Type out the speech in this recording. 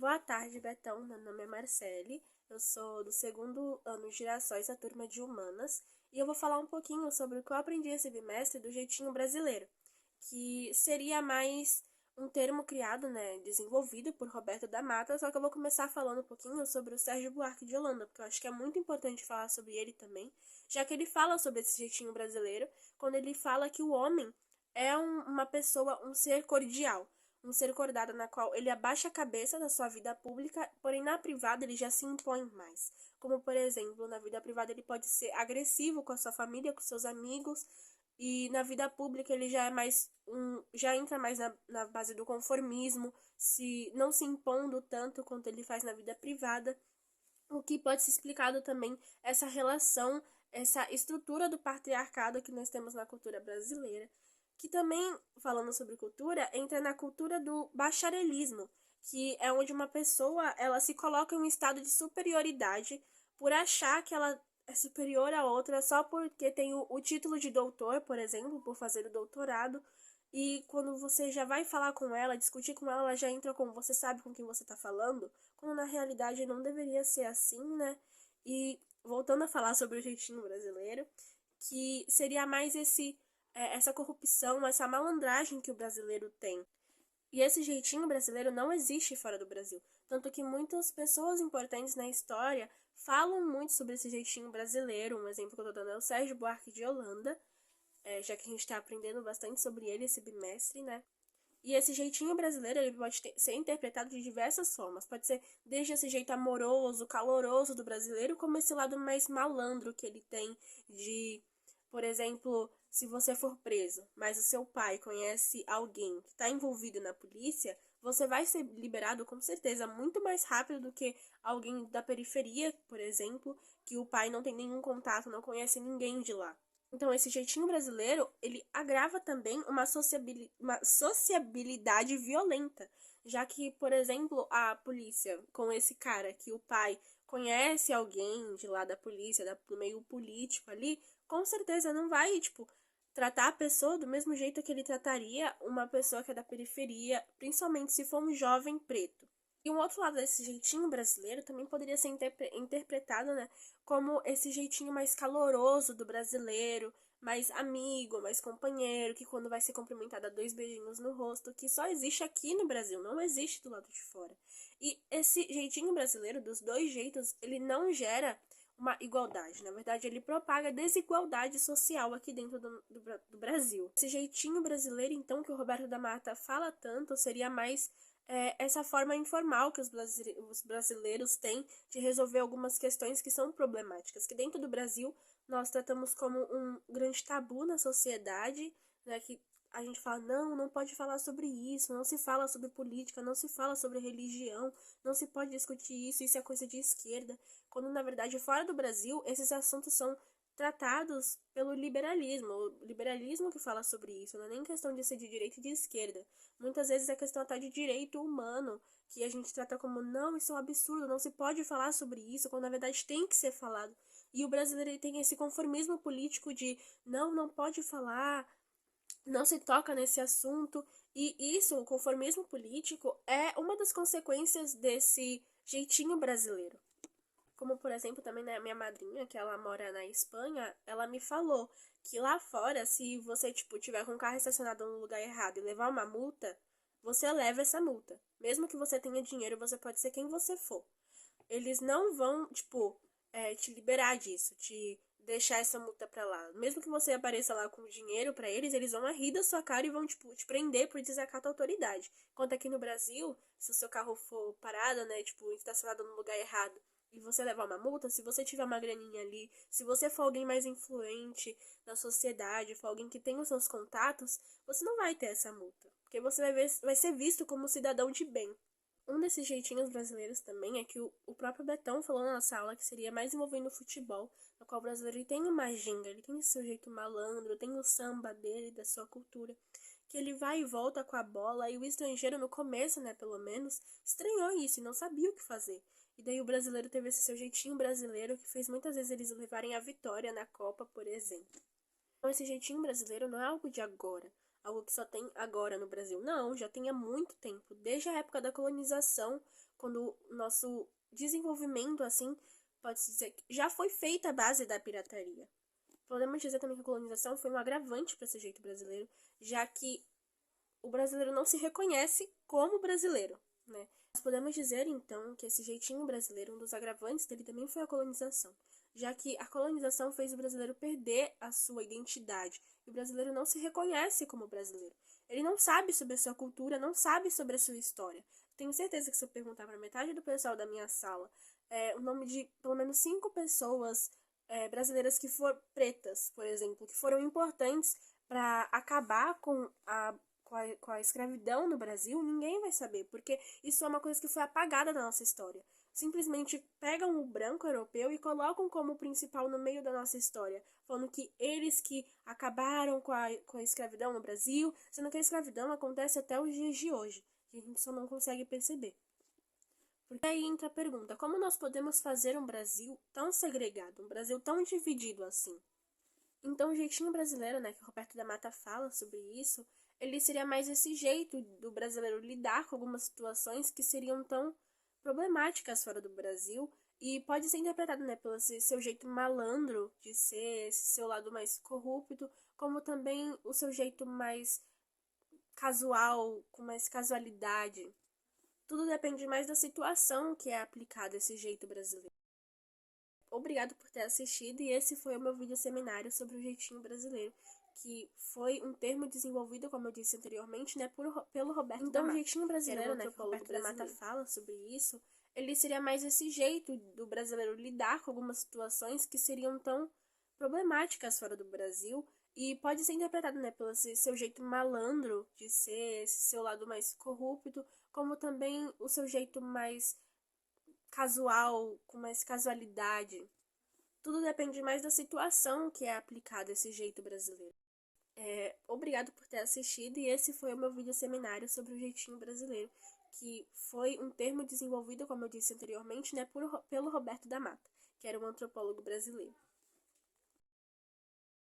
Boa tarde, Betão. Meu nome é Marcele. Eu sou do segundo ano Girassóis, a turma de Humanas, e eu vou falar um pouquinho sobre o que eu aprendi esse bimestre do jeitinho brasileiro, que seria mais um termo criado, né, desenvolvido por Roberto da Mata, só que eu vou começar falando um pouquinho sobre o Sérgio Buarque de Holanda, porque eu acho que é muito importante falar sobre ele também, já que ele fala sobre esse jeitinho brasileiro, quando ele fala que o homem é uma pessoa, um ser cordial, um ser cordado na qual ele abaixa a cabeça na sua vida pública, porém na privada ele já se impõe mais. Como, por exemplo, na vida privada ele pode ser agressivo com a sua família, com seus amigos, e na vida pública ele já é mais já entra mais na base do conformismo, se não se impondo tanto quanto ele faz na vida privada. O que pode ser explicado também essa relação, essa estrutura do patriarcado que nós temos na cultura brasileira, que também, falando sobre cultura, entra na cultura do bacharelismo, que é onde uma pessoa ela se coloca em um estado de superioridade por achar que ela é superior a outra só porque tem o título de doutor, por exemplo, por fazer o doutorado, e quando você já vai falar com ela, discutir com ela, ela já entra com você sabe com quem você está falando, quando na realidade não deveria ser assim, né? E voltando a falar sobre o jeitinho brasileiro, que seria mais essa corrupção, essa malandragem que o brasileiro tem. E esse jeitinho brasileiro não existe fora do Brasil. Tanto que muitas pessoas importantes na história falam muito sobre esse jeitinho brasileiro. Um exemplo que eu tô dando é o Sérgio Buarque de Holanda, já que a gente está aprendendo bastante sobre ele esse bimestre, né? E esse jeitinho brasileiro ele pode ser interpretado de diversas formas. Pode ser desde esse jeito amoroso, caloroso do brasileiro, como esse lado mais malandro que ele tem de, por exemplo, se você for preso, mas o seu pai conhece alguém que está envolvido na polícia, você vai ser liberado com certeza muito mais rápido do que alguém da periferia, por exemplo, que o pai não tem nenhum contato, não conhece ninguém de lá. Então, esse jeitinho brasileiro, ele agrava também uma sociabilidade violenta, já que, por exemplo, a polícia, com esse cara que o pai conhece alguém de lá da polícia, do meio político ali, com certeza não vai, tipo, tratar a pessoa do mesmo jeito que ele trataria uma pessoa que é da periferia, principalmente se for um jovem preto. E um outro lado desse jeitinho brasileiro também poderia ser interpretado, né, como esse jeitinho mais caloroso do brasileiro, mais amigo, mais companheiro, que quando vai ser cumprimentado dá dois beijinhos no rosto, que só existe aqui no Brasil, não existe do lado de fora. E esse jeitinho brasileiro, dos dois jeitos, ele não gera uma igualdade. Na verdade, ele propaga desigualdade social aqui dentro do Brasil. Esse jeitinho brasileiro, então, que o Roberto da Mata fala tanto, seria mais essa forma informal que os brasileiros têm de resolver algumas questões que são problemáticas, que dentro do Brasil nós tratamos como um grande tabu na sociedade, né, que a gente fala, não, não pode falar sobre isso, não se fala sobre política, não se fala sobre religião, não se pode discutir isso, isso é coisa de esquerda, quando na verdade fora do Brasil esses assuntos são tratados pelo liberalismo, o liberalismo que fala sobre isso, não é nem questão de ser de direita e de esquerda. Muitas vezes é questão até de direito humano, que a gente trata como, não, isso é um absurdo, não se pode falar sobre isso, quando na verdade tem que ser falado. E o brasileiro tem esse conformismo político de, não, não pode falar, não se toca nesse assunto. E isso, o conformismo político, é uma das consequências desse jeitinho brasileiro. Como, por exemplo, também né, minha madrinha, que ela mora na Espanha, ela me falou que lá fora, se você, tipo, tiver com o carro estacionado no lugar errado e levar uma multa, você leva essa multa. Mesmo que você tenha dinheiro, você pode ser quem você for. Eles não vão, tipo, te liberar disso, te deixar essa multa pra lá. Mesmo que você apareça lá com dinheiro pra eles, eles vão rir da sua cara e vão, tipo, te prender por desacato à autoridade. Enquanto aqui no Brasil, se o seu carro for parado, né, tipo, estacionado no lugar errado, e você levar uma multa, se você tiver uma graninha ali, se você for alguém mais influente na sociedade, for alguém que tem os seus contatos, você não vai ter essa multa. Porque você vai ser visto como um cidadão de bem. Um desses jeitinhos brasileiros também é que o próprio Betão falou na nossa aula que seria mais envolvendo no futebol, no qual o brasileiro ele tem uma ginga, ele tem o seu jeito malandro, tem o samba dele, da sua cultura, que ele vai e volta com a bola, e o estrangeiro no começo, né, pelo menos, estranhou isso e não sabia o que fazer. E daí o brasileiro teve esse seu jeitinho brasileiro que fez muitas vezes eles levarem a vitória na Copa, por exemplo. Então esse jeitinho brasileiro não é algo de agora, algo que só tem agora no Brasil. Não, já tem há muito tempo, desde a época da colonização, quando o nosso desenvolvimento, assim, pode-se dizer que já foi feita a base da pirataria. Podemos dizer também que a colonização foi um agravante para esse jeito brasileiro, já que o brasileiro não se reconhece como brasileiro, né? Nós podemos dizer, então, que esse jeitinho brasileiro, um dos agravantes dele também foi a colonização, já que a colonização fez o brasileiro perder a sua identidade, e o brasileiro não se reconhece como brasileiro. Ele não sabe sobre a sua cultura, não sabe sobre a sua história. Tenho certeza que se eu perguntar para metade do pessoal da minha sala o nome de pelo menos 5 pessoas brasileiras que foram pretas, por exemplo, que foram importantes para acabar com a escravidão no Brasil, ninguém vai saber, porque isso é uma coisa que foi apagada da nossa história. Simplesmente pegam o branco europeu e colocam como principal no meio da nossa história, falando que eles que acabaram com a escravidão no Brasil, sendo que a escravidão acontece até os dias de hoje, que a gente só não consegue perceber. Porque aí entra a pergunta, como nós podemos fazer um Brasil tão segregado, um Brasil tão dividido assim? Então, o jeitinho brasileiro, né, que o Roberto da Mata fala sobre isso, ele seria mais esse jeito do brasileiro lidar com algumas situações que seriam tão problemáticas fora do Brasil e pode ser interpretado, né, pelo seu jeito malandro de ser, esse seu lado mais corrupto, como também o seu jeito mais casual, com mais casualidade. Tudo depende mais da situação que é aplicado esse jeito brasileiro. Obrigado por ter assistido e esse foi o meu vídeo seminário sobre o jeitinho brasileiro, que foi um termo desenvolvido, como eu disse anteriormente, né, pelo Roberto da Mata. Então, o jeitinho brasileiro, né, que o Roberto da Mata fala sobre isso, ele seria mais esse jeito do brasileiro lidar com algumas situações que seriam tão problemáticas fora do Brasil e pode ser interpretado, né, pelo seu jeito malandro de ser, esse seu lado mais corrupto, como também o seu jeito mais casual, com mais casualidade. Tudo depende mais da situação que é aplicado esse jeito brasileiro. Obrigado por ter assistido e esse foi o meu vídeo seminário sobre o jeitinho brasileiro, que foi um termo desenvolvido, como eu disse anteriormente, né, pelo Roberto da Mata, que era um antropólogo brasileiro.